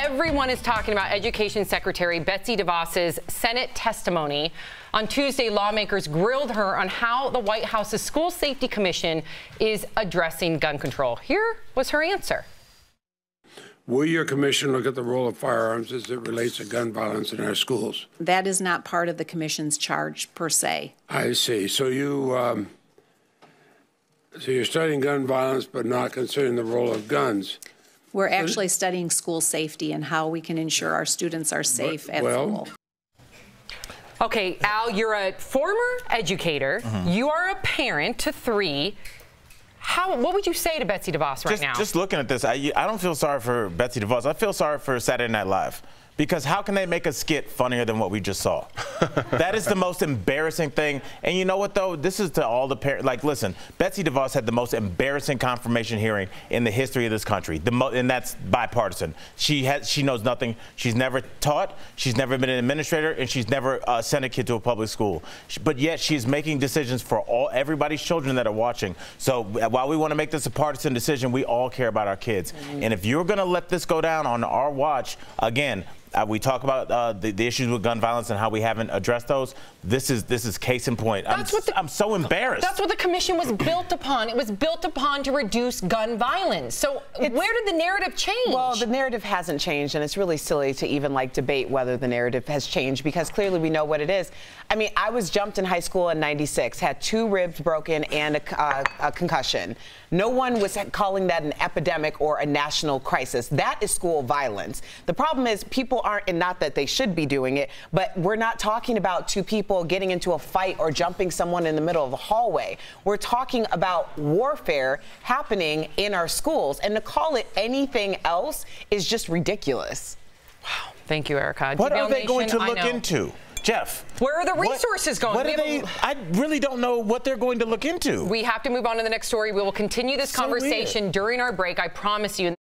Everyone is talking about Education Secretary Betsy DeVos's Senate testimony. On Tuesday, lawmakers grilled her on how the White House's School Safety Commission is addressing gun control. Here was her answer. Will your commission look at the role of firearms as it relates to gun violence in our schools? That is not part of the commission's charge per se. I see. So you're studying gun violence, but not considering the role of guns. We're actually studying school safety and how we can ensure our students are safe at school. Okay, Al, you're a former educator. You are a parent to 3. What would you say to Betsy DeVos right now? Just looking at this, I don't feel sorry for Betsy DeVos. I feel sorry for Saturday Night Live. Because how can they make a skit funnier than what we just saw? That is the most embarrassing thing. And you know what, though? This is to all the parents. Like, listen, Betsy DeVos had the most embarrassing confirmation hearing in the history of this country. And that's bipartisan. She knows nothing. She's never taught. She's never been an administrator. And she's never sent a kid to a public school. But yet she's making decisions for everybody's children that are watching. So while we want to make this a partisan decision, we all care about our kids. And if you're going to let this go down on our watch, again, we talk about the issues with gun violence and how we haven't addressed those. This is case in point. I'm so embarrassed. That's what the commission was built upon. It was built upon to reduce gun violence. So where did the narrative change? Well, the narrative hasn't changed, and it's really silly to even debate whether the narrative has changed because clearly we know what it is. I mean, I was jumped in high school in '96, had 2 ribs broken and a concussion. No one was calling that an epidemic or a national crisis. That is school violence. The problem is people aren't, and not that they should be doing it, but we're not talking about 2 people getting into a fight or jumping someone in the middle of the hallway. We're talking about warfare happening in our schools, and to call it anything else is just ridiculous. Wow. Thank you, Erica. What are they going to look into? Jeff, where are the resources going? I really don't know what they're going to look into. We have to move on to the next story. We will continue this conversation during our break. I promise you.